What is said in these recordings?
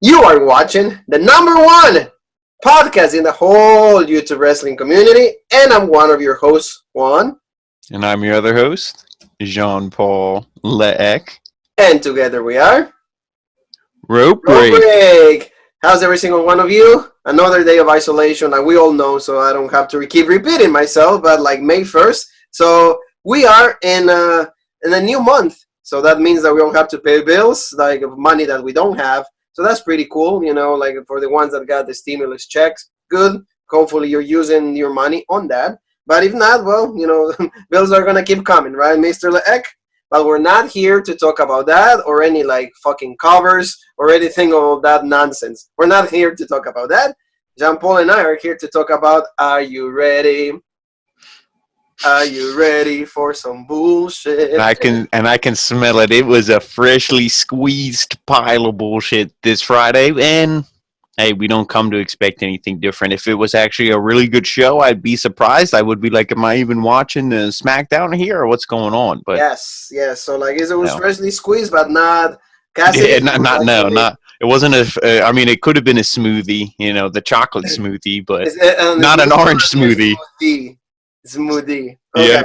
You are watching the number one podcast in the whole YouTube wrestling community, and I'm one of your hosts, Juan. And I'm your other host, Jean Paul Leek. And together we are Rope Road Break. Break. How's every single one of you? Another day of isolation, like we all know, so I don't have to keep repeating myself. But like May 1st, so we are in a new month. So that means that we don't have to pay bills, like of money that we don't have. So that's pretty cool, like for the ones that got the stimulus checks. Good. Hopefully you're using your money on that. But if not, well, bills are gonna keep coming, right, Mr. Leek? But we're not here to talk about that or any like fucking covers or anything of that nonsense. We're not here to talk about that. Jean Paul and I are here to talk about Are you ready? Are you ready for some bullshit? I can smell it. It was a freshly squeezed pile of bullshit this Friday, and hey, we don't come to expect anything different. If it was actually a really good show, I'd be surprised. I would be like, am I even watching the Smackdown here or what's going on? But Yes. So like it was no. freshly squeezed, but not Cassidy. Yeah, not. It wasn't a. I mean, it could have been a smoothie, the chocolate smoothie, but not an orange smoothie. Smoothie. Okay. Yeah.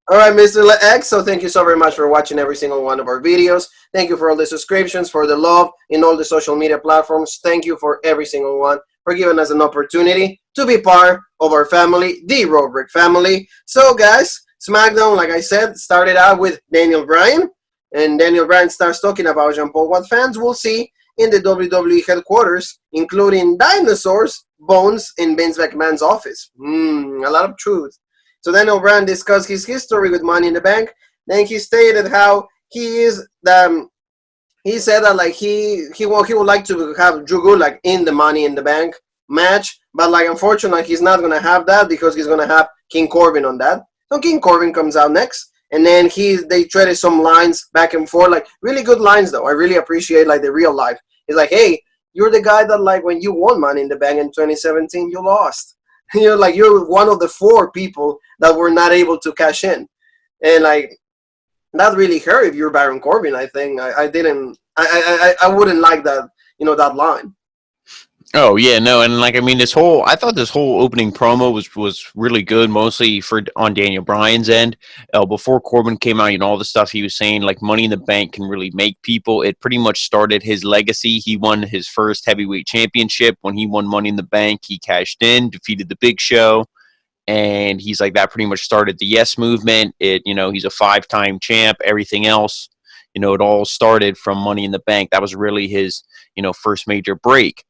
All right, Mr. X. So thank you so very much for watching every single one of our videos. Thank you for all the subscriptions, for the love in all the social media platforms. Thank you for every single one for giving us an opportunity to be part of our family, the Road Break family. So, guys, SmackDown, like I said, started out with Daniel Bryan. And Daniel Bryan starts talking about Jean Paul, what fans will see in the WWE headquarters, including dinosaurs, bones in Vince McMahon's office. A lot of truth. So Daniel Bryan discussed his history with Money in the Bank. Then he stated how he is he said that like he would like to have Drew Gulak in the Money in the Bank match, but like unfortunately he's not gonna have that because he's gonna have King Corbin on that. So King Corbin comes out next. And then they traded some lines back and forth, like really good lines though. I really appreciate like the real life. He's like, hey, you're the guy that like when you won Money in the Bank in 2017, you lost. You're one of the 4 people that were not able to cash in. And like that really hurt if you're Baron Corbin, I think. I wouldn't like that, that line. Oh yeah, no, and like I mean, I thought this whole opening promo was really good, mostly on Daniel Bryan's end. Before Corbin came out, all the stuff he was saying, like Money in the Bank can really make people. It pretty much started his legacy. He won his first heavyweight championship when he won Money in the Bank. He cashed in, defeated the Big Show, and he's like that. Pretty much started the Yes movement. He's a 5-time champ. Everything else, it all started from Money in the Bank. That was really his, first major break.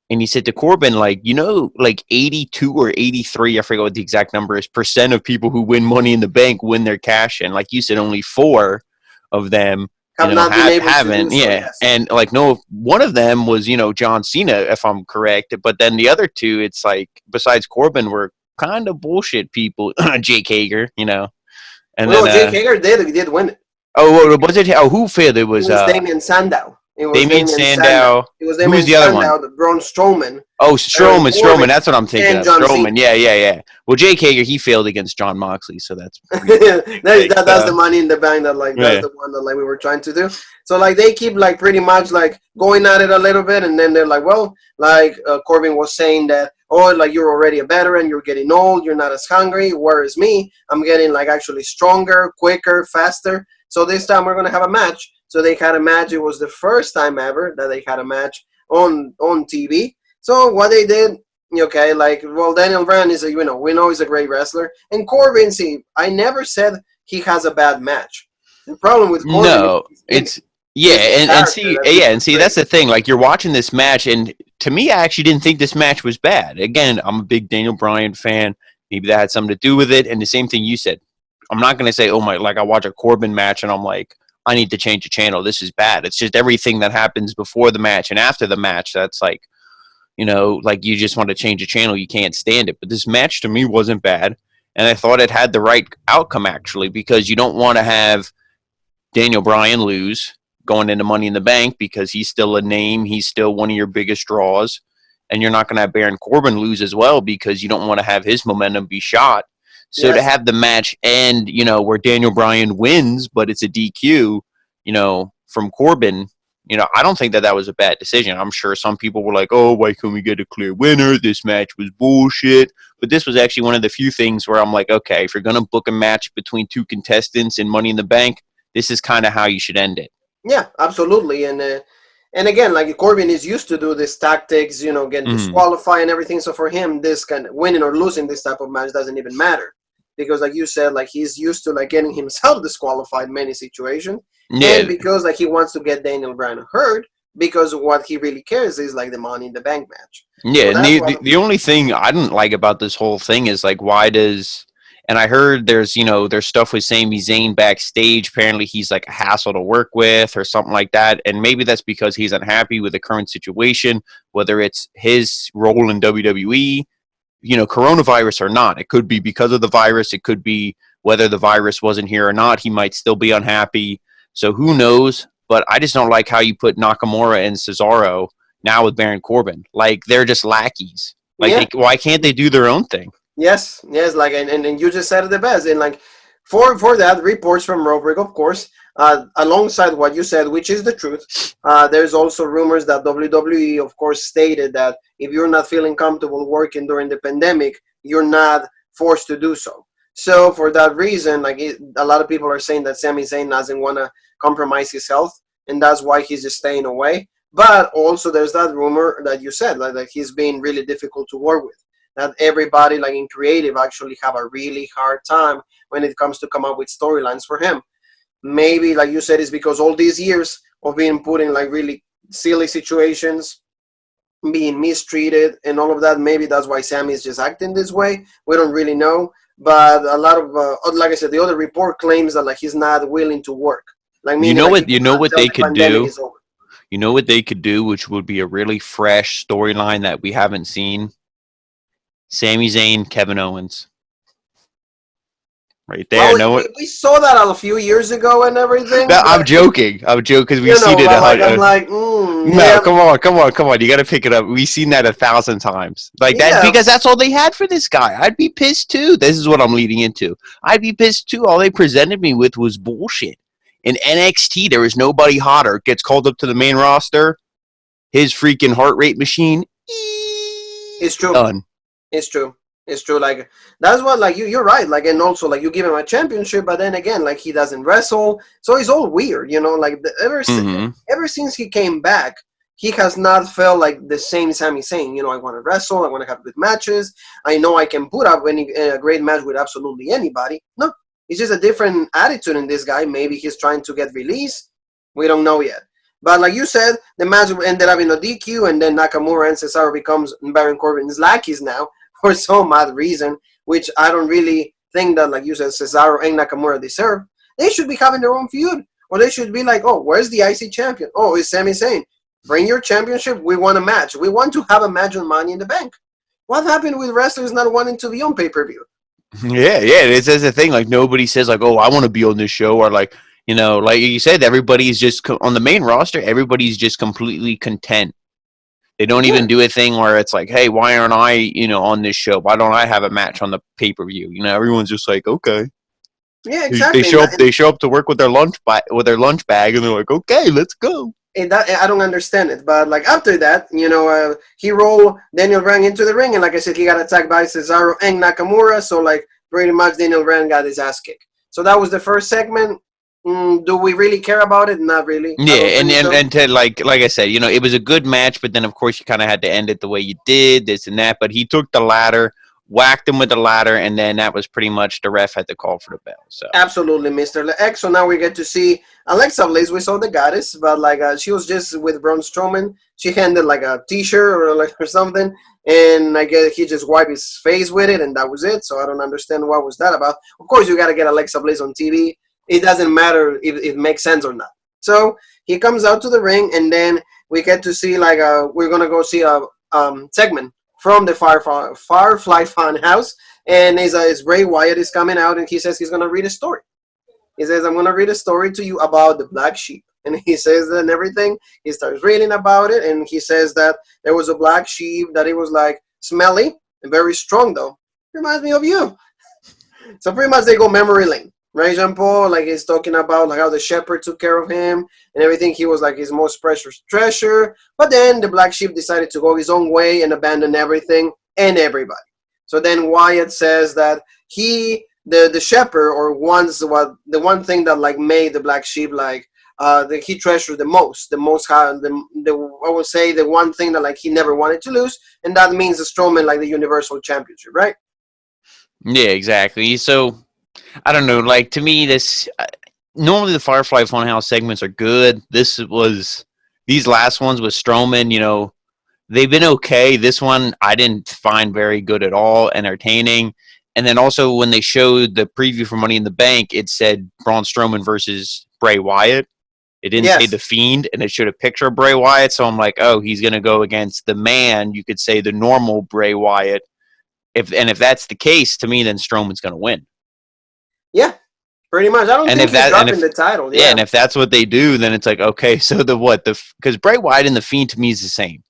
And he said to Corbin, like 82 or 83, I forget what the exact number is, % of people who win Money in the Bank win their cash in. Like you said, only 4 of them haven't. Yeah. Yes. And like, no, one of them was, John Cena, if I'm correct. But then the other 2, it's like, besides Corbin, were kind of bullshit people. Jake Hager, And Jake Hager did win it. Oh, was it? Oh, who failed? It was Damien Sandow. It was Damien Sandow. It was Damien the other Sandow, one? Braun Strowman. Oh, Strowman. That's what I'm thinking of. Strowman. Cena. Yeah. Well, Jake Hager, he failed against John Moxley, so that's that's the Money in the Bank that that's the one that like we were trying to do. So like they keep like pretty much like going at it a little bit, and then they're like, well, like Corbin was saying that, oh, like you're already a veteran, you're getting old, you're not as hungry. Whereas me, I'm getting like actually stronger, quicker, faster. So this time we're gonna have a match. So they had a match. It was the first time ever that they had a match on TV. So what they did, Daniel Bryan is we know he's a great wrestler. And Corbin, I never said he has a bad match. The problem with Corbin, that's the thing. Like you're watching this match, and to me, I actually didn't think this match was bad. Again, I'm a big Daniel Bryan fan. Maybe that had something to do with it. And the same thing you said. I'm not going to say, I watch a Corbin match and I'm like, I need to change the channel. This is bad. It's just everything that happens before the match and after the match. That's like, like you just want to change the channel. You can't stand it. But this match to me wasn't bad. And I thought it had the right outcome, actually, because you don't want to have Daniel Bryan lose going into Money in the Bank because he's still a name. He's still one of your biggest draws. And you're not going to have Baron Corbin lose as well because you don't want to have his momentum be shot. So to have the match end, where Daniel Bryan wins, but it's a DQ, from Corbin, I don't think that that was a bad decision. I'm sure some people were like, "Oh, why couldn't we get a clear winner? This match was bullshit." But this was actually one of the few things where I'm like, okay, if you're gonna book a match between two contestants in Money in the Bank, this is kind of how you should end it. Yeah, absolutely. And again, like Corbin is used to do these tactics, getting Mm. disqualified and everything. So for him, this kind of winning or losing this type of match doesn't even matter because, like you said, like he's used to like getting himself disqualified in many situations, and Yeah, because like he wants to get Daniel Bryan hurt because what he really cares is like the Money in the Bank match. yeah. So And that's the, what. the the only thing I didn't like about this whole thing is like, why does and I heard there's stuff with Sami Zayn backstage. Apparently, he's like a hassle to work with or something like that. And maybe that's because he's unhappy with the current situation, whether it's his role in WWE, coronavirus or not. It could be because of the virus. It could be whether the virus wasn't here or not. He might still be unhappy. So who knows? But I just don't like how you put Nakamura and Cesaro now with Baron Corbin. Like they're just lackeys. Like Yeah. why can't they do their own thing? Yes, like and you just said it the best. And like for that, reports from Roderick, of course, alongside what you said, which is the truth. There's also rumors that WWE, of course, stated that if you're not feeling comfortable working during the pandemic, you're not forced to do so. So for that reason, like a lot of people are saying that Sami Zayn doesn't want to compromise his health, and that's why he's just staying away. But also, there's that rumor that you said, like that he's being really difficult to work with, that everybody like in creative actually have a really hard time when it comes to come up with storylines for him. Maybe like you said, it's because all these years of being put in like really silly situations, being mistreated and all of that, maybe that's why Sammy is just acting this way. We don't really know, but a lot of like I said, the other report claims that like he's not willing to work, like You meaning know like he what? You know will what until they the could pandemic do. is over. You know what they could do, which would be a really fresh storyline that we haven't seen. Sami Zayn, Kevin Owens, right there. Well, No, we saw that a few years ago and everything, no, but I'm joking. I'm joking because we've you seen know, it. but like I'm like, No, yeah, come on, come on, come on. You got to pick it up. We've seen that 1,000 times. Like that yeah, because that's all they had for this guy. I'd be pissed too. This is what I'm leading into. I'd be pissed too. All they presented me with was bullshit. In NXT, there was nobody hotter. Gets called up to the main roster. His freaking heart rate machine. it's true. Done. It's true. It's true. Like that's what like you're right. Like and also like you give him a championship, but then again like he doesn't wrestle, so it's all weird. Like Mm-hmm. ever since he came back, he has not felt like the same Sami Zayn. I want to wrestle. I want to have good matches. I know I can put up any a great match with absolutely anybody. No, it's just a different attitude in this guy. Maybe he's trying to get released. We don't know yet. But like you said, the match ended up in a DQ, and then Nakamura and Cesaro becomes Baron Corbin's lackeys now for some odd reason, which I don't really think that, like you said, Cesaro and Nakamura deserve. They should be having their own feud. Or they should be like, oh, where's the IC champion? Oh, it's Sami Zayn. Bring your championship. We want a match. We want to have a match on Money in the Bank. What happened with wrestlers not wanting to be on pay-per-view? Yeah, yeah. It's a thing. Like nobody says like, "Oh, I want to be on this show," or like, like you said, everybody's just on the main roster. Everybody's just completely content. They don't Yeah, even do a thing where it's like, "Hey, why aren't I, on this show? Why don't I have a match on the pay per view?" Everyone's just like, "Okay." yeah, They exactly. show up. They show up to work with their lunch bag, and they're like, "Okay, let's go." And that I don't understand it. But like after that, he rolled Daniel Bryan into the ring, and like I said, he got attacked by Cesaro and Nakamura. So like pretty much Daniel Bryan got his ass kicked. So that was the first segment. Do we really care about it? Not really. I don't Yeah, and think and, so. and to like I said, it was a good match, but then of course you kind of had to end it the way you did, this and that. But he took the ladder, whacked him with the ladder, and then that was pretty much the ref had to call for the bell. So Absolutely, Mr. X. So now we get to see Alexa Bliss. We saw the goddess, but like she was just with Braun Strowman. She handed like a T-shirt or something, and I guess he just wiped his face with it, and that was it. So I don't understand what was that about. Of course, you got to get Alexa Bliss on TV. It doesn't matter if it makes sense or not. So he comes out to the ring, and then we get to see like we're gonna go see a segment from the Firefly Funhouse, and it's Bray Wyatt is coming out, and he says he's gonna read a story. He says, I'm going to read a story to you about the black sheep. And he says that and everything. He starts reading about it. And he says that there was a black sheep, that it was like smelly and very strong, though. Reminds me of you. So pretty much they go memory lane. right, Jean Paul? Like he's talking about like how the shepherd took care of him and everything. He was like his most precious treasure. But then the black sheep decided to go his own way and abandon everything and everybody. So then Wyatt says that the shepherd, or once what the one thing that like made the black sheep like that he treasured the most I would say the one thing that like he never wanted to lose, and that means the Strowman like the Universal Championship, right? Yeah, exactly. So I don't know. Like to me, this normally the Firefly Funhouse segments are good. These last ones with Strowman. They've been okay. This one I didn't find very good at all, entertaining. And then also when they showed the preview for Money in the Bank, it said Braun Strowman versus Bray Wyatt. It didn't say Yes. the Fiend, and it showed a picture of Bray Wyatt. So I'm like, oh, he's going to go against the man. You could say the normal Bray Wyatt. If that's the case, to me, then Strowman's going to win. Yeah, pretty much. I don't And think if he's that, and dropping if the title. yeah, and Yeah. if that's what they do, then it's like, okay, so because Bray Wyatt and the Fiend to me is the same.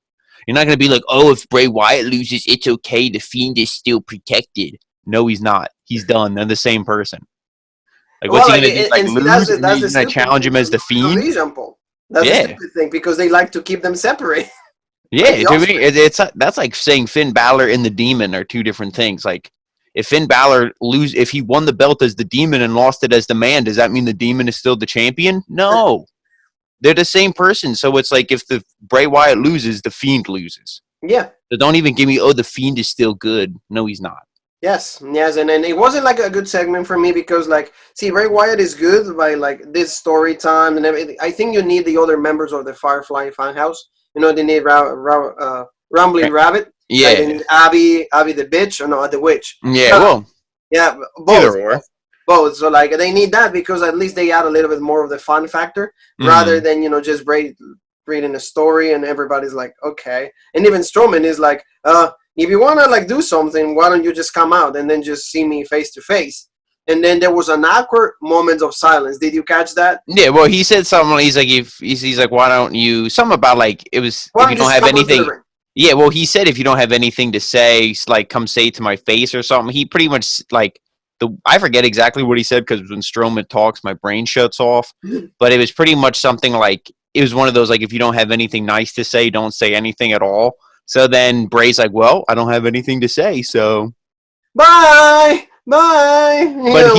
You're not going to be like, oh, if Bray Wyatt loses, it's okay. The Fiend is still protected. No, he's not. He's done. They're the same person. Like, what's Well, he like, going to do? Like, and see, lose? And that's you're the going to stupid challenge thing him as from the Fiend? WWE, Jean Paul. That's the Yeah. stupid thing because they like to keep them separate, like Yeah. the To me, offspring. that's like saying Finn Balor and the Demon are two different things. Like, if Finn Balor if he won the belt as the Demon and lost it as the Man, does that mean the Demon is still the champion? No. They're the same person. So it's like if the Bray Wyatt loses, the Fiend loses. Yeah. So don't even give me, oh, the Fiend is still good. No, he's not. Yes, and then it wasn't like a good segment for me because like, see, Ray Wyatt is good by like this story time and everything. I think you need the other members of the Firefly Funhouse. They need Rumbly Right. Rabbit, like they Yeah. need Abby the bitch, or no, the witch. Yeah. No, Well, yeah, either both, or. both. So like they need that because at least they add a little bit more of the fun factor rather Mm-hmm. than just reading a story and everybody's like okay. And even Strowman is like, if you wanna like do something, why don't you just come out and then just see me face to face? And then there was an awkward moment of silence. Did you catch that? Yeah. Well, he said something. He's like, if he's like, why don't you? Something about like it was Why if don't you you don't just have come onto the anything. ring? Yeah. Well, he said if you don't have anything to say, like come say it to my face or something. He pretty much like I forget exactly what he said because when Strowman talks, my brain shuts off. But it was pretty much something like it was one of those like if you don't have anything nice to say, don't say anything at all. So then Bray's like, well, I don't have anything to say, so. Bye, bye. But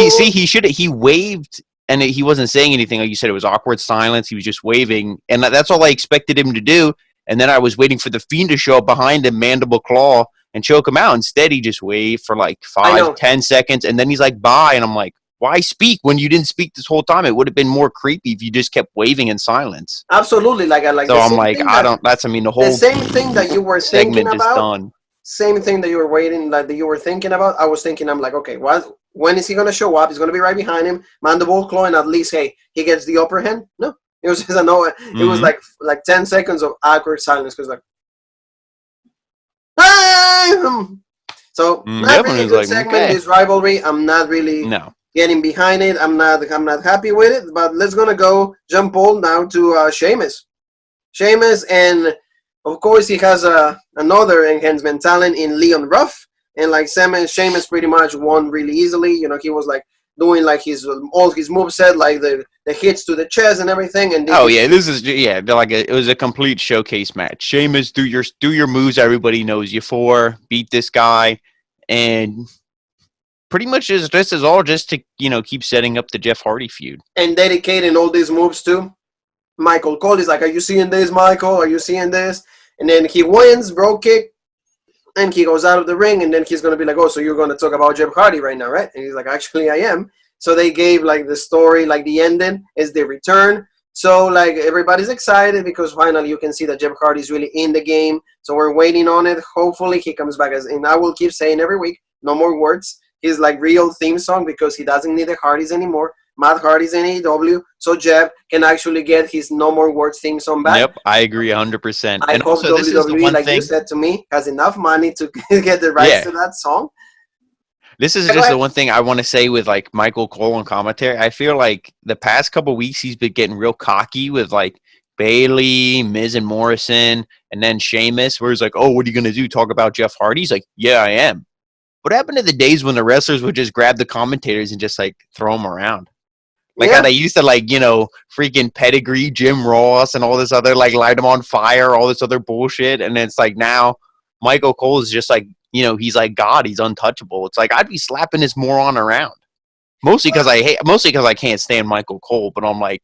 he waved and he wasn't saying anything. Like you said, it was awkward silence. He was just waving, and that's all I expected him to do. And then I was waiting for the Fiend to show up behind him, mandible claw, and choke him out. Instead, he just waved for like I five, know. 10 seconds, and then he's like, "Bye," and I'm like, "Why speak when you didn't speak this whole time? It would have been more creepy if you just kept waving in silence." Absolutely. Like I like So I'm like, I don't. That's I mean, the the whole same thing that you were thinking segment is about. done. Same thing that you were waiting, like that you were thinking about. I was thinking, I'm like, okay, what? When is he gonna show up? He's gonna be right behind him, mandible claw, and at least, hey, he gets the upper hand. No, it was just a no. It was Mm-hmm. like 10 seconds of awkward silence because like, ah! So not Yep, and really he's good like, segment. okay, This rivalry, I'm not really no. getting behind it. I'm not happy with it. But let's gonna go jump Paul now to Sheamus, and of course he has another enhancement talent in Leon Ruff, and like Sheamus pretty much won really easily. He was like doing like his all his moveset, like the hits to the chest and everything. And Oh yeah, this is like it was a complete showcase match. Sheamus, do your moves. Everybody knows you for. Beat this guy, and pretty much this is all just to keep setting up the Jeff Hardy feud. and dedicating all these moves to Michael Cole. Is like, are you seeing this, Michael? Are you seeing this? And then he wins, bro kick, and he goes out of the ring, and then he's gonna be like, "Oh, so you're gonna talk about Jeff Hardy right now, right?" And he's like, "Actually, I am." So they gave like the story, like the ending is the return. So like everybody's excited because finally you can see that Jeff Hardy is really in the game. So we're waiting on it. Hopefully he comes back and I will keep saying every week, no more words. His like real theme song because he doesn't need the Hardys anymore. Matt Hardy's in AEW, so Jeff can actually get his No More Words theme song back. Yep, I agree 100%. I And hope also, this is the WWE, one like you thing. said to me, has enough money to get the rights Yeah, to that song. this is Yeah, go just the ahead. one thing I want to say with like Michael Cole and commentary. I feel like the past couple weeks he's been getting real cocky with like Bailey, Miz, and Morrison, and then Sheamus, where he's like, "Oh, what are you gonna do? Talk about Jeff Hardy?" He's like, "Yeah, I am." What happened to the days when the wrestlers would just grab the commentators and just like throw them around? Like how Yeah, they used to like, freaking pedigree Jim Ross and all this other like light him on fire, all this other bullshit. And it's like now Michael Cole is just like, he's like God, he's untouchable. It's like I'd be slapping this moron around. Mostly because I can't stand Michael Cole, but I'm like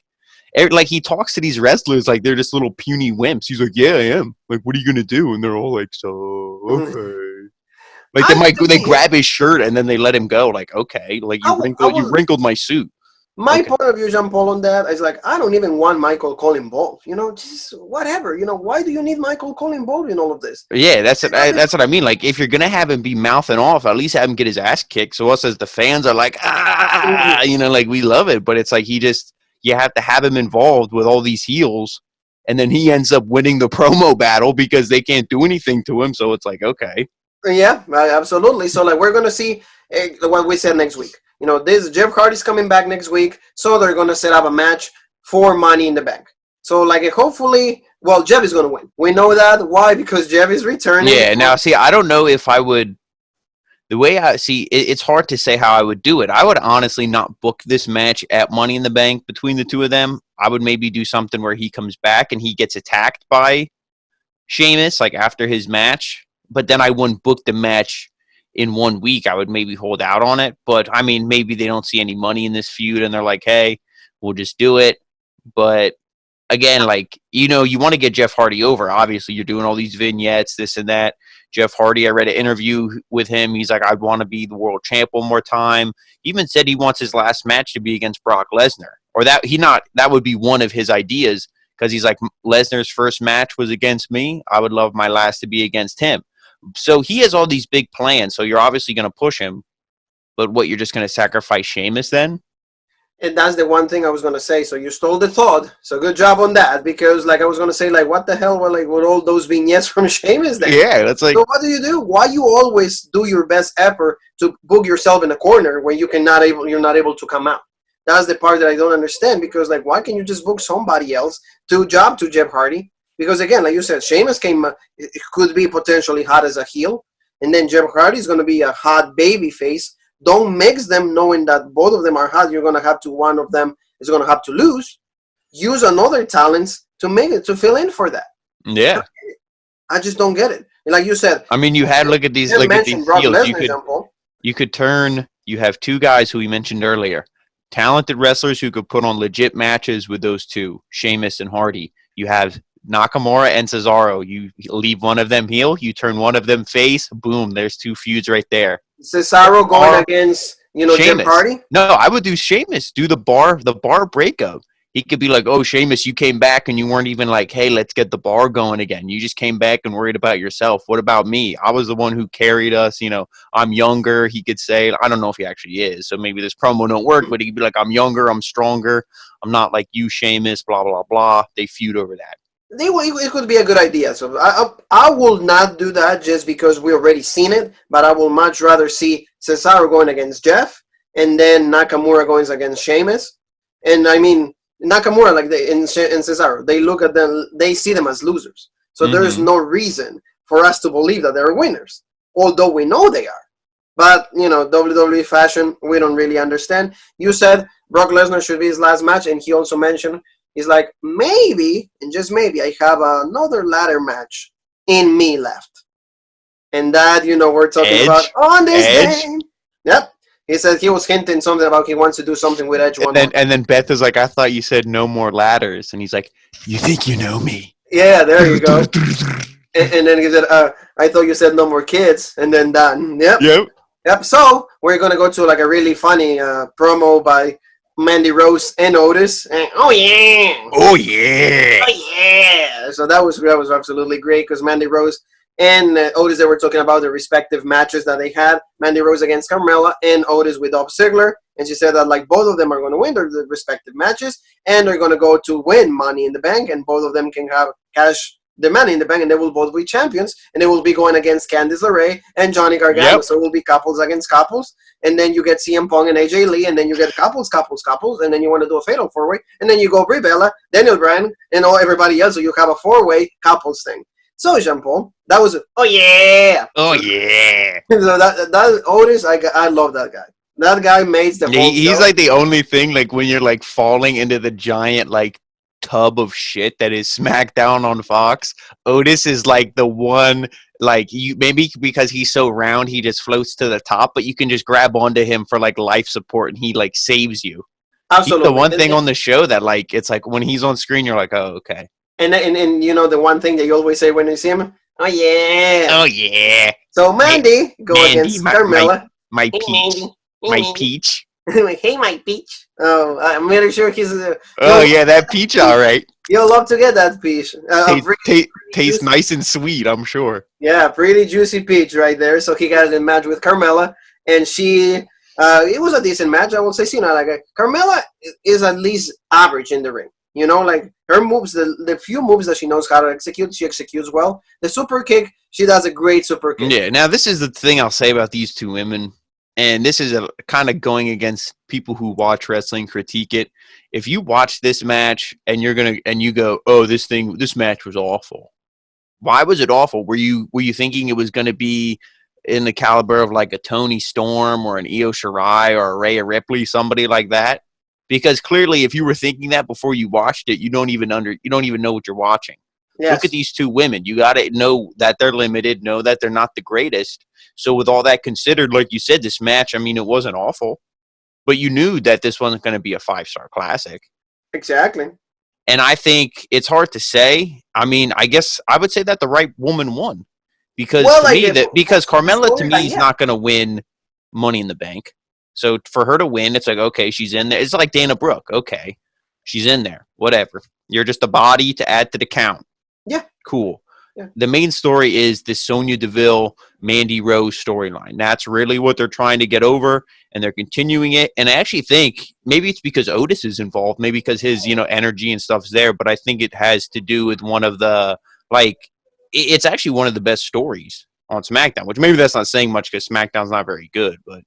he talks to these wrestlers like they're just little puny wimps. He's like, "Yeah, I am. Like, what are you gonna do?" And they're all like, "So okay." Like I they think grab his shirt and then they let him go. Like, okay, like I you will. wrinkled my suit. My Okay. point of view, Jean Paul, on that is like I don't even want Michael Cole involved. Just whatever. Why do you need Michael Cole involved in all of this? Yeah, Not this- that's what I mean. Like, if you're gonna have him be mouthing off, at least have him get his ass kicked. So us as the fans are like, Mhm. like we love it. But it's like you have to have him involved with all these heels, and then he ends up winning the promo battle because they can't do anything to him. So it's like, okay, Yeah, absolutely. So like we're gonna see what we said next week. This Jeff Hardy's coming back next week, so they're gonna set up a match for Money in the Bank. So like hopefully, well, Jeff is gonna win. We know that. Why? Because Jeff is returning. yeah. Now, see, I don't know if I would. The way I see it's hard to say how I would do it. I would honestly not book this match at Money in the Bank between the two of them. I would maybe do something where he comes back and he gets attacked by Sheamus, like after his match, but then I wouldn't book the match in 1 week. I would maybe hold out on it. But I mean, maybe they don't see any money in this feud and they're like, hey, we'll just do it. But again, like, you want to get Jeff Hardy over. Obviously, you're doing all these vignettes, this and that. Jeff Hardy, I read an interview with him. He's like, I want to be the world champ one more time. He even said he wants his last match to be against Brock Lesnar. Or that would be one of his ideas because he's like, Lesnar's first match was against me. I would love my last to be against him. So he has all these big plans. So you're obviously going to push him. But what, you're just going to sacrifice Sheamus then? And that's the one thing I was gonna say. So you stole the thought. So good job on that. Because like I was gonna say, like what the hell were like with all those vignettes from Sheamus then? Yeah, that's like. So what do? Why you always do your best effort to book yourself in a corner when you're not able to come out? That's the part that I don't understand. Because like why can't you just book somebody else to job to Jeff Hardy? Because again, like you said, Sheamus it could be potentially hot as a heel, and then Jeff Hardy is gonna be a hot baby face. Don't mix them knowing that both of them are hot. You're going to have to, one of them is going to have to lose. Use another talents to make it, to fill in for that. Yeah. I just don't get it. And like you said, I mean, you had look at these Brock heels. Lesnar, You have two guys who we mentioned earlier, talented wrestlers who could put on legit matches with those two, Sheamus and Hardy. You have Nakamura and Cesaro. You leave one of them heel, you turn one of them face, boom, there's two feuds right there. Cesaro going against Jeff Hardy. No, I would do Sheamus. Do the bar breakup. He could be like, "Oh, Sheamus, you came back and you weren't even like, hey, let's get the bar going again. You just came back and worried about yourself. What about me? I was the one who carried us. I'm younger." He could say, I don't know if he actually is, so maybe this promo don't work, but he could be like, "I'm younger, I'm stronger. I'm not like you, Sheamus." Blah blah blah. They feud over that. It could be a good idea. So I will not do that just because we already seen it. But I will much rather see Cesaro going against Jeff, and then Nakamura going against Sheamus. And I mean Nakamura, like in Cesaro, they look at them, they see them as losers. So there is no reason for us to believe that they're winners, although we know they are. But WWE fashion, we don't really understand. You said Brock Lesnar should be his last match, and he also mentioned. He's like, maybe, and just maybe, I have another ladder match in me left. And that, we're talking about on this game. Yep. He said he was hinting something about he wants to do something with Edge and then Beth is like, I thought you said no more ladders. And he's like, you think you know me? Yeah, there you go. and then he said, I thought you said no more kids. And then done. Yep. So we're going to go to like a really funny promo by Mandy Rose and Otis. And, oh yeah. So that was absolutely great because Mandy Rose and Otis, they were talking about the respective matches that they had. Mandy Rose against Carmella and Otis with Dolph Ziggler. And she said that like both of them are going to win their respective matches and they're going to go to win Money in the Bank, and both of them can have cash the Money in the Bank, and they will both be champions, and they will be going against Candice LeRae and Johnny Gargano. Yep. So it will be couples against couples, and then you get CM Punk and AJ Lee, and then you get couples, and then you want to do a fatal four-way, and then you go Brie Bella, Daniel Bryan, and everybody else, so you have a four-way couples thing. So Jean Paul, that was oh yeah. Oh yeah. So that Otis, I love that guy. That guy makes the whole He's show. like the only thing, like when you're like falling into the giant like tub of shit that is SmackDown on Fox. Otis is like the one, like you maybe because he's so round he just floats to the top, but you can just grab onto him for like life support and he like saves you. He's the Absolutely. one thing on the show that like it's like when he's on screen you're like, oh okay. And you know the one thing that you always say when you see him, oh yeah. Oh yeah. So Mandy go Mandy, against Carmella. my Hey peach. Mandy. Hey My Mandy. peach. Hey my peach. Oh, I'm really sure he's. Oh yeah, that peach all right. You'll love to get that peach. Pretty Tastes juicy, nice and sweet, I'm sure. yeah, pretty juicy peach right there. So he got a match with Carmella, and she. It was a decent match, I will say. You know, like Carmella is at least average in the ring. You know, like her moves, the few moves that she knows how to execute, she executes well. The super kick, she does a great super kick. Yeah. Now this is the thing I'll say about these two women, and this is a kind of going against people who watch wrestling, critique it. If you watch this match and you go, oh, this match was awful. Why was it awful? Were you thinking it was gonna be in the caliber of like a Tony Storm or an Io Shirai or a Rhea Ripley, somebody like that? Because clearly, if you were thinking that before you watched it, you don't even know what you're watching. Yes. Look at these two women. You got to know that they're limited, know that they're not the greatest. So with all that considered, like you said, this match, I mean, it wasn't awful, but you knew that this wasn't going to be a 5-star classic. Exactly. And I think it's hard to say. I mean, I guess I would say that the right woman won because Well, to like me because Carmella to me is yeah. not going to win Money in the Bank. So for her to win, it's like, okay, she's in there. It's like Dana Brooke. Okay, she's in there. Whatever. You're just a body to add to the count. Yeah. Cool. Yeah. The main story is the Sonya Deville, Mandy Rose storyline. That's really what they're trying to get over, and they're continuing it. And I actually think maybe it's because Otis is involved, maybe because his, energy and stuff's there, but I think it has to do with one of the, like, it's actually one of the best stories on SmackDown, which maybe that's not saying much because SmackDown's not very good, but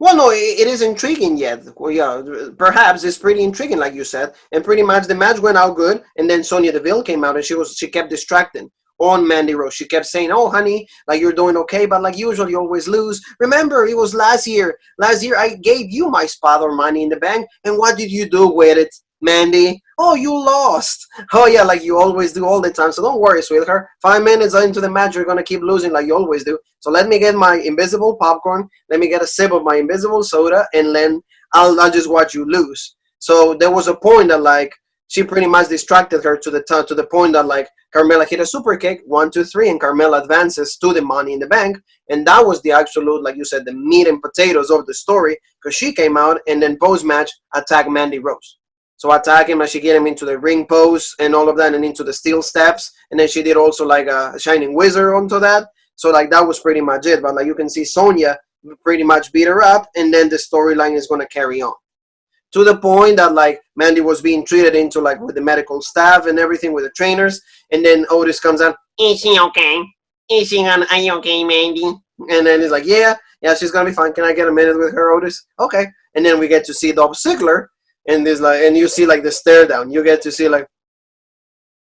well, no, it is intriguing yet. Well, yeah, perhaps it's pretty intriguing, like you said. And pretty much the match went out good, and then Sonya Deville came out, and she kept distracting on Mandy Rose. She kept saying, "Oh, honey, like you're doing okay, but like usual, you always lose. Remember, it was last year. Last year, I gave you my spot or Money in the Bank, and what did you do with it, Mandy? Oh, you lost. Oh yeah, like you always do all the time. So don't worry, sweetheart. 5 minutes into the match, you're gonna keep losing like you always do. So let me get my invisible popcorn. Let me get a sip of my invisible soda, and then I'll just watch you lose." So there was a point that like she pretty much distracted her to the point that like Carmella hit a super kick, 1, 2, 3, and Carmella advances to the Money in the Bank, and that was the absolute, like you said, the meat and potatoes of the story because she came out and then post match attacked Mandy Rose. So attack him, and she get him into the ring post and all of that, and into the steel steps, and then she did also like a Shining Wizard onto that. So like that was pretty much it. But like you can see, Sonya pretty much beat her up, and then the storyline is gonna carry on to the point that like Mandy was being treated into like with the medical staff and everything with the trainers, and then Otis comes out. Is she okay? Are you okay, Mandy? And then he's like, yeah, she's gonna be fine. Can I get a minute with her, Otis? Okay. And then we get to see Dolph Ziggler, and there's like, and you see like the stare down. You get to see like,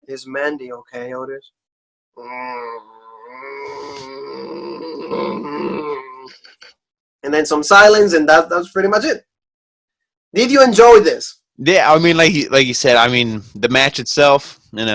is Mandy okay, Otis? And then some silence, and that's pretty much it. Did you enjoy this? yeah, I mean, like you said, I mean, the match itself, kind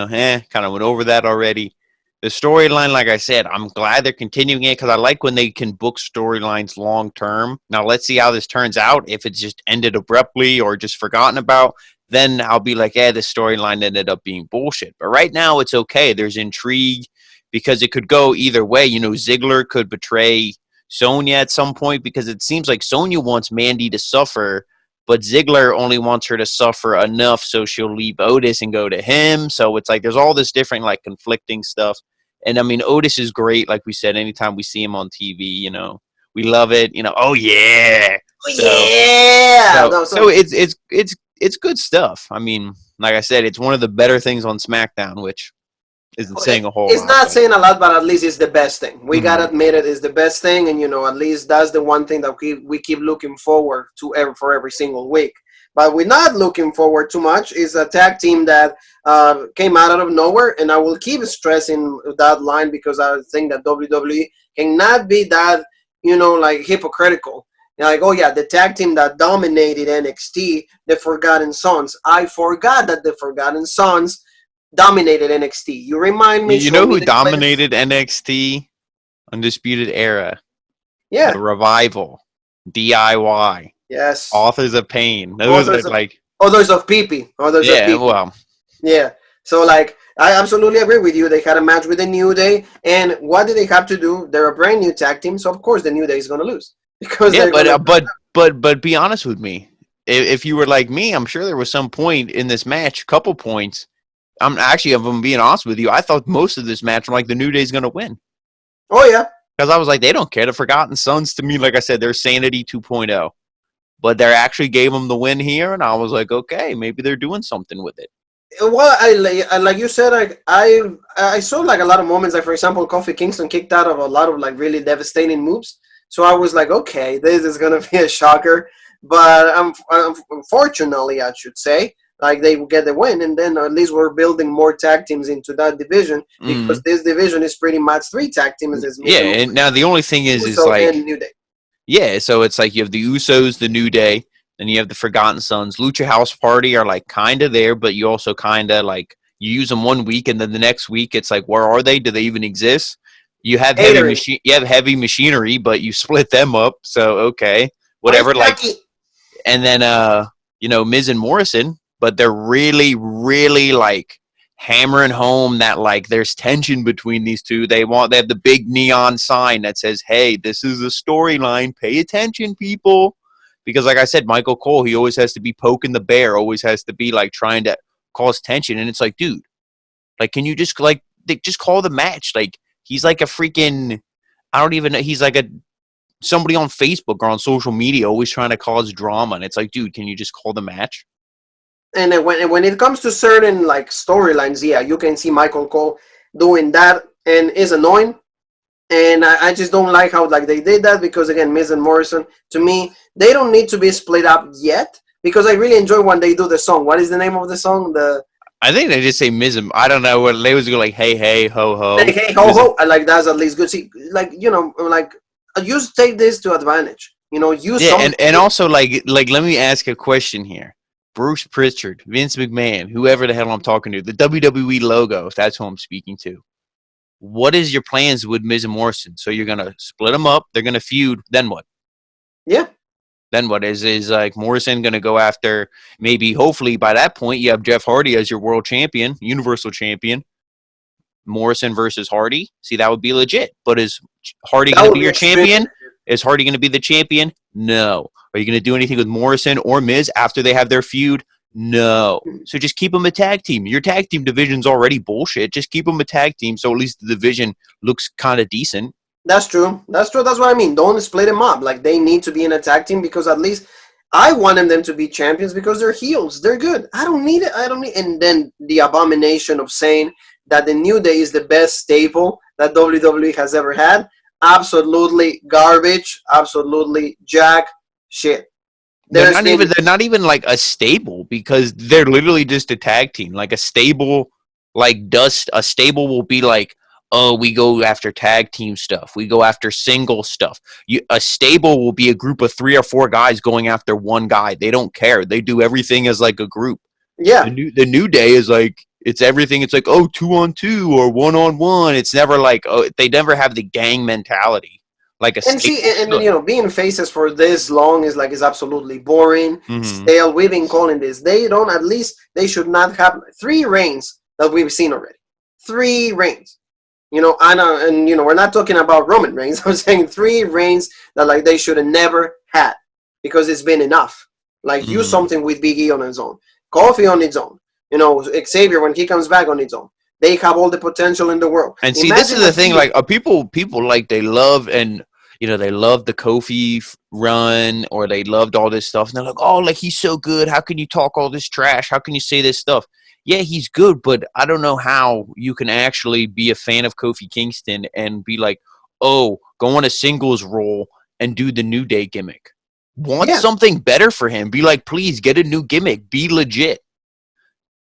of went over that already. The storyline, like I said, I'm glad they're continuing it because I like when they can book storylines long term. Now, let's see how this turns out. If it's just ended abruptly or just forgotten about, then I'll be like, the storyline ended up being bullshit. But right now, it's okay. There's intrigue because it could go either way. Ziggler could betray Sonya at some point because it seems like Sonya wants Mandy to suffer, but Ziggler only wants her to suffer enough so she'll leave Otis and go to him. So it's like there's all this different like conflicting stuff. And I mean, Otis is great. Like we said, anytime we see him on TV, we love it. Oh yeah, So it's good stuff. I mean, like I said, it's one of the better things on SmackDown, which isn't saying a whole lot. It's not saying a lot, but at least it's the best thing. We gotta admit it is the best thing, and at least that's the one thing that we keep looking forward to for every single week. But we're not looking forward too much is a tag team that came out of nowhere, and I will keep stressing that line because I think that WWE cannot be that, like hypocritical. Like, oh yeah, the tag team that dominated NXT, the Forgotten Sons. I forgot that the Forgotten Sons dominated NXT. You remind me, You show know me who the clips. dominated NXT Undisputed Era? The Yeah, Revival, DIY, yes. Authors of Pain. Those are Authors of like, Authors of PP. Authors of yeah, PP. well, Yeah. So like I absolutely agree with you. They had a match with the New Day, and what did they have to do? They're a brand new tag team, so of course the New Day is gonna lose because yeah, they're but gonna. be honest with me. If you were like me, I'm sure there was some point in this match, couple points. I'm actually, if I'm being honest with you, I thought most of this match, I'm like, the New Day's gonna win. Oh yeah, Because I was like, they don't care. The Forgotten Sons, to me, like I said, they're Sanity 2.0. But they actually gave them the win here, and I was like, okay, maybe they're doing something with it. well, like you said, I saw like a lot of moments. Like for example, Kofi Kingston kicked out of a lot of like really devastating moves. So I was like, okay, this is gonna be a shocker. But unfortunately, I should say, like they will get the win, and then at least we're building more tag teams into that division because Mm. this division is pretty much three tag teams: is Miz Yeah, and and now the only thing is Uso and like, New Day. yeah, so it's like you have the Usos, the New Day, then you have the Forgotten Sons. Lucha House Party are like kind of there, but you also kind of like you use them one week, and then the next week it's like, where are they? Do they even exist? Catering. You have heavy machinery, but you split them up. So okay, Where's whatever. Like, Jackie? and then Miz and Morrison, but they're really, really like hammering home that like there's tension between these two. They have the big neon sign that says, "Hey, this is a storyline. Pay attention, people." Because like I said, Michael Cole, he always has to be poking the bear, always has to be like trying to cause tension, and it's like, dude, like, can you just like just call the match? Like, he's like a freaking, I don't even know, he's like a somebody on Facebook or on social media always trying to cause drama, and it's like, dude, can you just call the match? And then when it comes to certain like storylines, yeah, you can see Michael Cole doing that, and it's annoying. And I just don't like how like they did that because again, Miz and Morrison, to me, they don't need to be split up yet because I really enjoy when they do the song. What is the name of the song? The I think they just say Mism. I don't know what they was go like, hey, hey, ho, Hey ho. Hey Ho Mism. Ho. I like that's at least good. See, like like use take this to advantage. Use Yeah, something. and also like let me ask a question here. Bruce Pritchard, Vince McMahon, whoever the hell I'm talking to, the WWE logo, if that's who I'm speaking to. What is your plans with Miz and Morrison? So you're gonna split them up, they're gonna feud, then what? Yeah, Then what is like Morrison gonna go after maybe hopefully by that point you have Jeff Hardy as your world champion, universal champion. Morrison versus Hardy. See, that would be legit. But is Hardy that going to would be be your extremely. champion? Is Hardy going to be the champion? No. Are you going to do anything with Morrison or Miz after they have their feud? No. So just keep them a tag team. Your tag team division's already bullshit. Just keep them a tag team so at least the division looks kind of decent. That's true. That's true. That's what I mean. Don't split them up. Like they need to be in a tag team because at least I wanted them to be champions because they're heels. They're good. I don't need it. I don't need. And then the abomination of saying that the New Day is the best staple that WWE has ever had. Absolutely garbage. Absolutely jack shit. There's been They're not even like a stable because they're literally just a tag team. Like a stable like dust a stable will be like, oh, we go after tag team stuff. We go after single stuff. A stable will be a group of 3 or 4 guys going after one guy. They don't care. They do everything as like a group. yeah. The new day is like it's everything. It's like, oh, 2-on-2 or 1-on-1. It's never like, oh, they never have the gang mentality like a And see, stable and should. being faces for this long is absolutely boring, Mm-hmm. stale. We've been calling this. They don't. At least they should not have 3 reigns that we've seen already. 3 reigns. And we're not talking about Roman Reigns. I'm saying 3 reigns that like they should have never had because it's been enough. Like use Mm-hmm. something with Big E on his own, Kofi on its own. Xavier when he comes back on its own. They have all the potential in the world. And see, this is Imagine the a thing. feud. Like, people like they love and they love the Kofi run or they loved all this stuff, and they're like, oh, like he's so good. How can you talk all this trash? How can you say this stuff? Yeah, he's good, but I don't know how you can actually be a fan of Kofi Kingston and be like, oh, go on a singles role and do the New Day gimmick. Want Yeah, something better for him. Be like, please get a new gimmick. Be legit.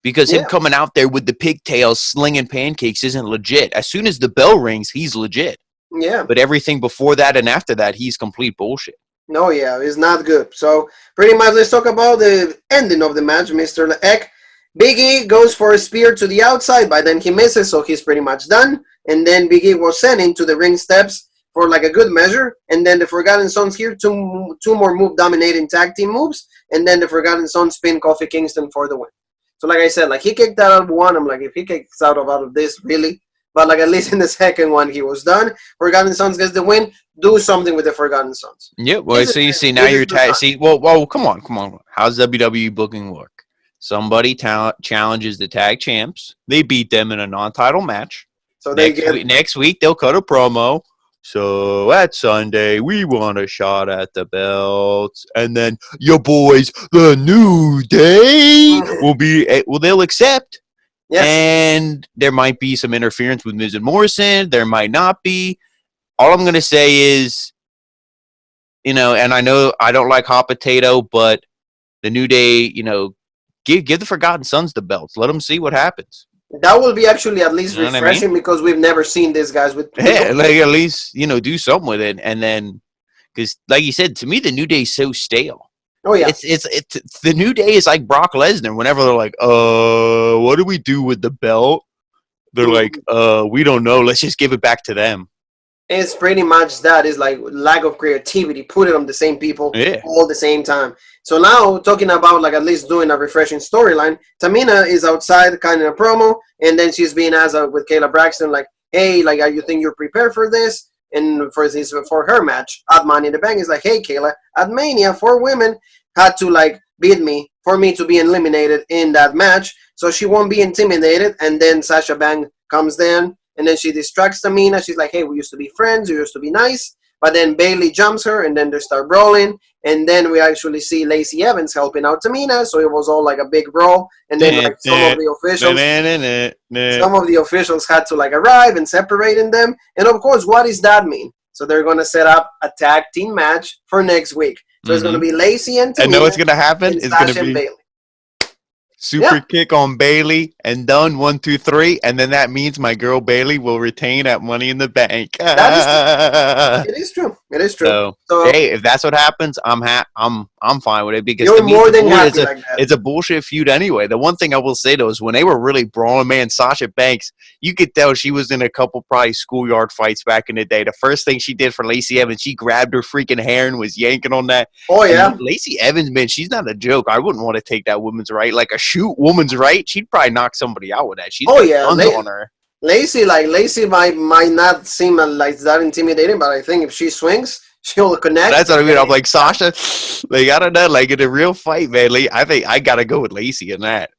Because him yeah, coming out there with the pigtails slinging pancakes isn't legit. As soon as the bell rings, he's legit. yeah. But everything before that and after that, he's complete bullshit. No, yeah, it's not good. So pretty much, let's talk about the ending of the match. Mr. Eck, Big E goes for a spear to the outside, but then he misses, so he's pretty much done. And then Big E was sent into the ring steps for like a good measure. And then the Forgotten Sons here, two more move dominating tag team moves, and then the Forgotten Sons pin Kofi Kingston for the win. So like I said, like he kicked out of one. I'm like, if he kicks out of this, really. But like at least in the second one, he was done. Forgotten Sons gets the win. Do something with the Forgotten Sons. Yeah, well, This is so you see now this is you're the time. see. Well, come on, come on. How's WWE booking work? Somebody challenges the tag champs. They beat them in a non-title match. So they get Next week they'll cut a promo. So at Sunday we want a shot at the belts, and then your boys, the New Day, will be. Well, they'll accept. yes. And there might be some interference with Miz and Morrison. There might not be. All I'm going to say is, and I know I don't like hot potato, but the New Day, give the Forgotten Sons the belts. Let them see what happens. That will be actually at least You know what I mean? refreshing because we've never seen these guys with Yeah, like at least do something with it, and then because, like you said, to me, the New Day is so stale. Oh yeah. It's the New Day is like Brock Lesnar. Whenever they're like, what do we do with the belt? They're like, we don't know. Let's just give it back to them. It's pretty much that. Is like lack of creativity. Put it on the same people Yeah. all the same time. So now talking about like at least doing a refreshing storyline. Tamina is outside, kind of a promo, and then she's being asked with Kayla Braxton, like, "Hey, like, are you think you're prepared for this?" And for her match at Money in the Bank, is like, "Hey, Kayla, at Mania, 4 women had to like beat me for me to be eliminated in that match, so she won't be intimidated." And then Sasha Banks comes in. And then she distracts Tamina. She's like, hey, we used to be friends. We used to be nice. But then Bailey jumps her, and then they start brawling. And then we actually see Lacey Evans helping out Tamina. So it was all like a big brawl. And then like some of the officials had to like arrive and separating them. And of course, what does that mean? So they're going to set up a tag team match for next week. So it's going to be Lacey and Tamina. I know what's going to happen. And It's going Sasha to be and Bailey. super kick on Bailey and done 1, 2, 3, and then that means my girl Bailey will retain at Money in the Bank. It is true. It is true. So hey, if that's what happens, I'm fine with it because you're to me more than happy like that. It's a bullshit feud anyway. The one thing I will say though is when they were really brawling, man, Sasha Banks, you could tell she was in a couple probably schoolyard fights back in the day. The first thing she did for Lacey Evans, she grabbed her freaking hair and was yanking on that. Oh yeah, and Lacey Evans, man, she's not a joke. I wouldn't want to take that woman's right, like a shoot woman's right. She'd probably knock somebody out with that. She's got tons on her. Lacey might not seem like that intimidating, but I think if she swings, she'll connect. That's what I mean. I'm like, Sasha, like, I don't know, like in a real fight, man, I think I gotta go with Lacey in that.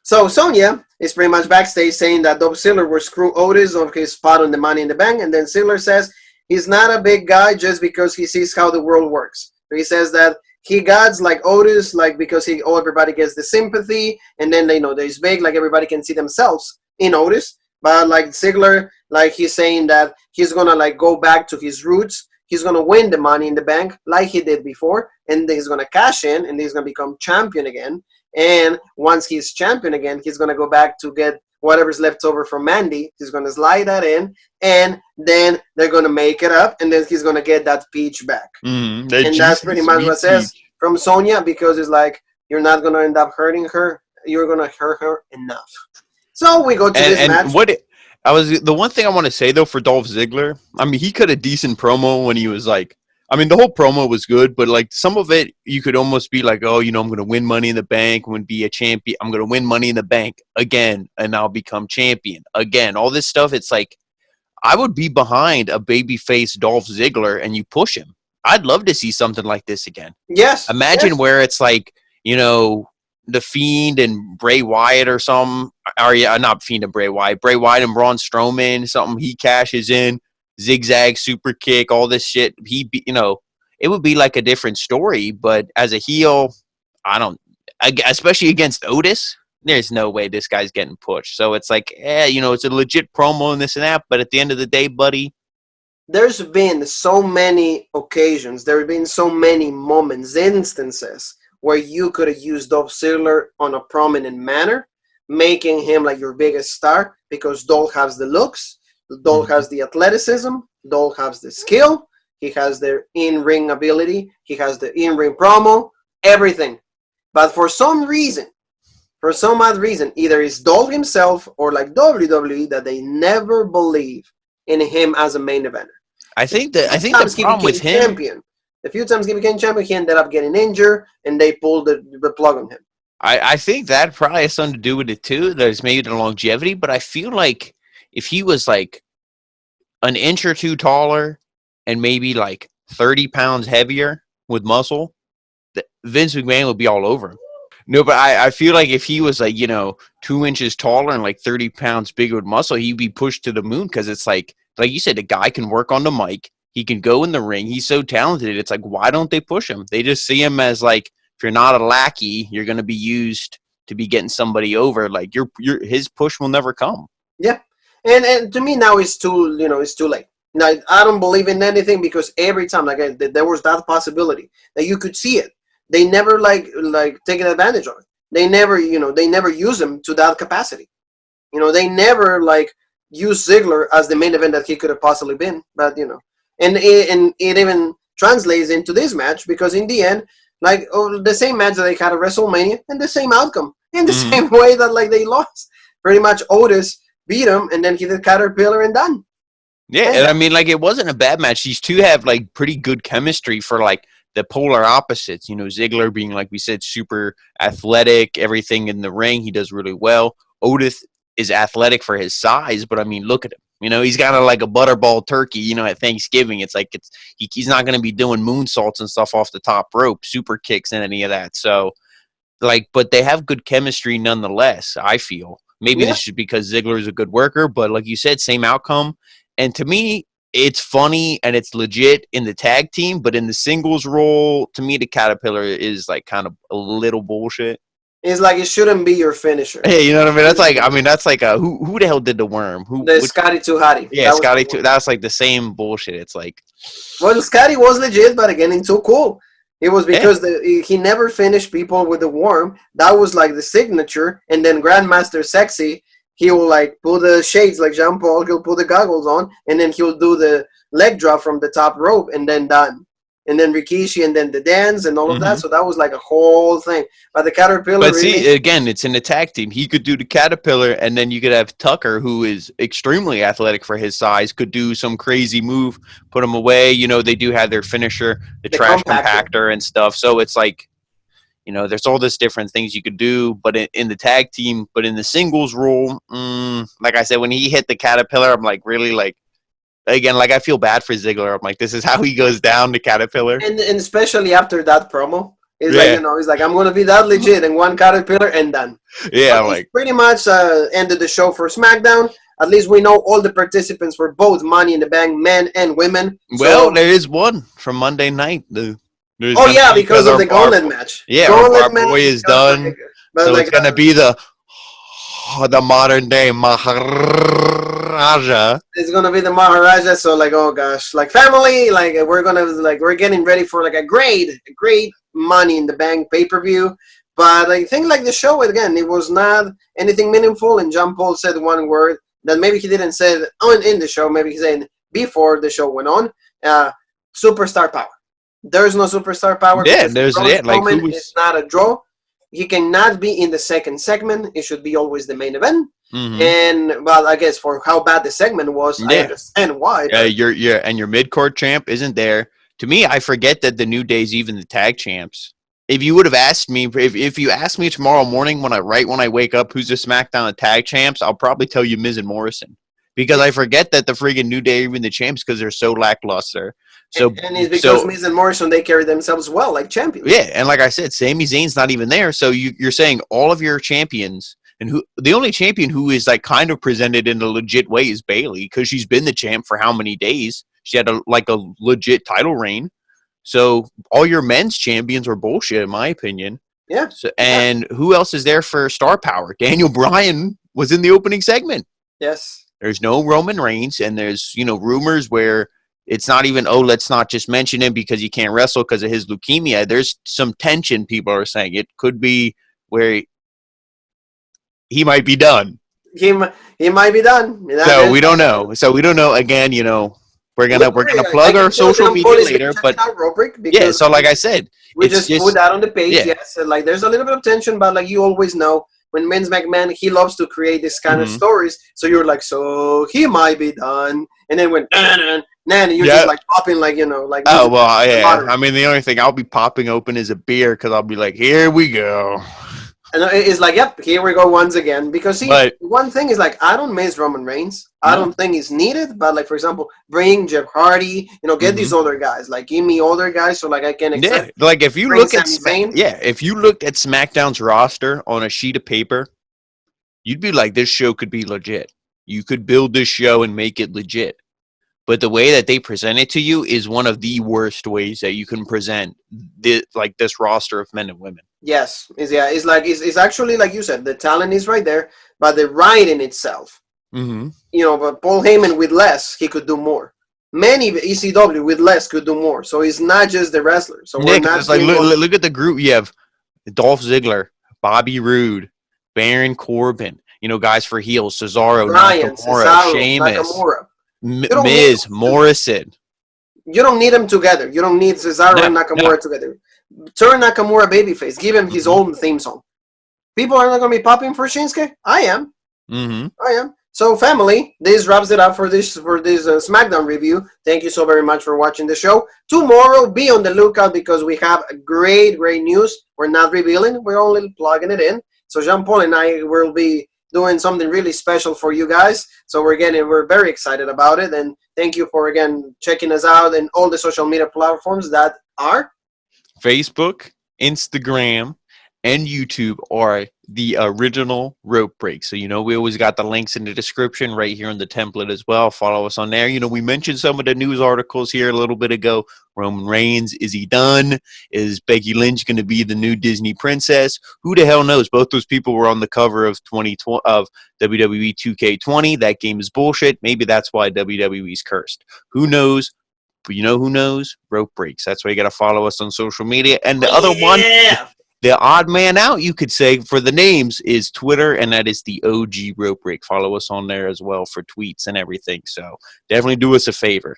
So Sonya is pretty much backstage saying that Dolph Ziggler will screw Otis of his spot on the Money in the Bank, and then Ziggler says he's not a big guy just because he sees how the world works. He says that he gods like Otis, like because everybody gets the sympathy, and then they know that he's big, like everybody can see themselves in Otis. But like Ziggler, like he's saying that he's gonna like go back to his roots. He's gonna win the Money in the Bank like he did before, and then he's gonna cash in, and he's gonna become champion again. And once he's champion again, he's gonna go back to get whatever's left over from Mandy. He's gonna slide that in, and then they're gonna make it up, and then he's gonna get that peach back. And that's pretty much what it says from Sonya, because it's like you're not gonna end up hurting her. You're gonna hurt her enough. So we go to this match. The one thing I want to say though for Dolph Ziggler, I mean, he cut a decent promo when he was like, I mean, the whole promo was good, but like some of it, you could almost be like, oh, I'm going to win Money in the Bank, I'm going to be a champion, I'm going to win Money in the Bank again, and I'll become champion again. All this stuff, it's like, I would be behind a babyface Dolph Ziggler and you push him. I'd love to see something like this again. Yes. Imagine where it's like, The Fiend and Bray Wyatt or something. Or yeah, not Fiend and Bray Wyatt. Bray Wyatt and Braun Strowman, something he cashes in, zigzag, super kick, all this shit. It would be like a different story. But as a heel, especially against Otis, there's no way this guy's getting pushed. So it's like, it's a legit promo and this and that. But at the end of the day, buddy, there's been so many occasions, there have been so many moments, instances where you could have used Dolph Ziggler on a prominent manner, making him like your biggest star because Dolph has the looks, Dolph Mhm. has the athleticism, Dolph has the skill, he has the in-ring ability, he has the in-ring promo, everything. But for some odd reason, either it's Dolph himself or like WWE that they never believe in him as a main eventer. The I few think the times he problem with became him, champion, the few times he became champion, he ended up getting injured and they pulled the plug on him. I think that probably has something to do with it too. There's maybe the longevity, but I feel like if he was like an inch or two taller and maybe like 30 pounds heavier with muscle, Vince McMahon would be all over him. No, but I feel like if he was like, 2 inches taller and like 30 pounds bigger with muscle, he'd be pushed to the moon because it's like you said, the guy can work on the mic. He can go in the ring. He's so talented. It's like, why don't they push him? They just see him as like, if you're not a lackey, you're going to be used to be getting somebody over. Like his push will never come. Yeah, and to me now it's too it's too late. Now I don't believe in anything because every time there was that possibility that you could see it, they never like taken advantage of it. They never use him to that capacity. They never like use Ziggler as the main event that he could have possibly been. But and it even translates into this match because in the end, like the same match that they had at WrestleMania and the same outcome in the Mm-hmm. same way that like they lost. Pretty much Otis beat him and then he did Caterpillar and done. Yeah, And and I mean, like, it wasn't a bad match. These two have like pretty good chemistry for like the polar opposites. Ziggler being like we said, super athletic, everything in the ring, he does really well. Otis is athletic for his size, but I mean, look at him. He's kind of like a butterball turkey. At Thanksgiving, it's like he's not going to be doing moonsaults and stuff off the top rope, super kicks, and any of that. So like, but they have good chemistry nonetheless. I feel maybe yeah, this is because Ziggler is a good worker, but like you said, same outcome. And to me, it's funny and it's legit in the tag team, but in the singles role, to me, the Caterpillar is like kind of a little bullshit. it's like it shouldn't be your finisher. Hey, you know what I mean? That's Shouldn't like, be I mean, that's like a who the hell did the worm? Who? the Which? Scotty Too Hottie. Yeah, That was the Scotty too. one. That's like the same bullshit. It's like, Well, Scotty was legit, but again, it's too cool. It was yeah. because he never finished people with the worm. That was like the signature. And then Grandmaster Sexy, he will like pull the shades like Jean Paul. He'll put the goggles on, and then he'll do the leg drop from the top rope, and then done. And then Rikishi, and then the dance and all of that. Mm-hmm. So that was like a whole thing. But the Caterpillar But really, see, again, it's an attack team. He could do the Caterpillar, and then you could have Tucker, who is extremely athletic for his size, could do some crazy move, put him away. They do have their finisher, the the trash compactor. compactor, and stuff. So it's like, there's all this different things you could do. But in the tag team, but in the singles rule, like I said, when he hit the Caterpillar, I'm like, really, like, again, like I feel bad for Ziggler. I'm like, this is how he goes down, the Caterpillar. And especially after that promo, it's like Yeah, it's like I'm gonna be that legit and one Caterpillar and done. yeah, But I'm this like, pretty much ended the show for SmackDown. At least we know all the participants for both Money in the Bank, men and women. well, So, there is one from Monday night. There's oh gonna yeah, be because because of the Gauntlet match. our Gauntlet bar match boy is because done, but so it's like gonna be the modern day Maharaja. it's gonna be the Maharaja. So like, oh gosh, like family, like we're getting ready for like a great Money in the Bank pay per view. But I think like the show again, it was not anything meaningful. And John Paul said one word that maybe he didn't say it on in the show. Maybe he said before the show went on. Uh, Superstar power. There's no superstar power Yeah, because there's Braun it. Like who Strowman is was? not a draw. He cannot be in the second segment. It should be always the main event. Mm-hmm. And well, I guess for how bad the segment was, I Yeah, understand why. But your mid court champ isn't there. To me, I forget that the New Day's even the tag champs. If you would have asked me, if you ask me tomorrow morning when I wake up, who's the SmackDown tag champs, I'll probably tell you Miz and Morrison because I forget that the friggin' New Day are even the champs because they're so lackluster. So and it's because so Miz and Morrison they carry themselves well like champions. yeah, and like I said, Sami Zayn's not even there. So you're saying all of your champions, and who the only champion who is like kind of presented in a legit way is Bailey because she's been the champ for how many days? She had a legit title reign. So all your men's champions are bullshit, in my opinion. Yeah, So yeah, and who else is there for star power? Daniel Bryan was in the opening segment. yes. There's no Roman Reigns, and there's rumors where It's not even, oh, let's not just mention him because he can't wrestle because of his leukemia. There's some tension. People are saying it could be where he might be done. He might be done. That So is we don't know. So we don't know. Again, we're we gonna we're agree. gonna I plug can our tell social John Paul media has been later. checking But out Rubric yeah, because so like I said, we it's just put just that on the page. yeah. Yes, and, like there's a little bit of tension, but like you always know when Vince McMahon he loves to create this kind of Hmm. stories. So you're like, so he might be done, and then when and you're just Yeah. like popping like like Oh winning well, the yeah. lottery. I mean, the only thing I'll be popping open is a beer because I'll be like, here we go. And it's like, yep, here we go once again. Because see, But one thing is like, I don't miss Roman Reigns. I no. don't think it's needed. But like, for example, bring Jeff Hardy. Get Hmm. these other guys. Like, give me other guys so like I can Yeah, accept. like if you Bring look at Sami Zayn. if you looked at SmackDown's roster on a sheet of paper, you'd be like, this show could be legit. You could build this show and make it legit. But the way that they present it to you is one of the worst ways that you can present this roster of men and women. Yes, it's like it's actually like you said, the talent is right there, but the writing itself, Mm-hmm. but Paul Heyman with less, he could do more. Many ECW with less could do more. So it's not just the wrestler. So we're Yeah, because not it's like seeing look, all look at the group. You have Dolph Ziggler, Bobby Roode, Baron Corbin. Guys for heels: Cesaro, Bryan, Nakamura, Cesaro, Sheamus, Nakamura. You don't need Miz, Morrison. you don't need them together. You don't need Cesaro No, and no. Nakamura together. Turn Nakamura babyface. Give him his Mm-hmm. own theme song. People are not going to be popping for Shinsuke. I am. Mm-hmm. I am. So, family, this wraps it up for this SmackDown review. Thank you so very much for watching the show. Tomorrow, be on the lookout because we have great news. We're not revealing. We're only plugging it in. So, Jean Paul and I will be doing something really special for you guys. So, we're very excited about it. And thank you for again checking us out and all the social media platforms that are Facebook, Instagram, and YouTube are the original rope break. So, we always got the links in the description right here in the template as well. Follow us on there. We mentioned some of the news articles here a little bit ago. Roman Reigns, is he done? Is Becky Lynch going to be the new Disney princess? Who the hell knows? Both those people were on the cover of WWE 2K20. That game is bullshit. Maybe that's why WWE's cursed. Who knows? But you know who knows? Rope breaks. That's why you got to follow us on social media. And the other one, yeah. the odd man out, you could say, for the names is Twitter, and that is the OG Rope Break. Follow us on there as well for tweets and everything. So definitely do us a favor.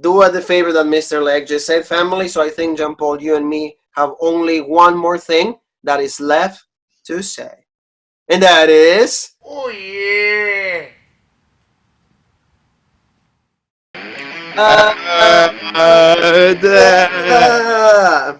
Do us the favor that Mr. Leg just said, family. So I think, Jean Paul, you and me have only one more thing that is left to say. And that is. Oh yeah! Uh, Uh, uh,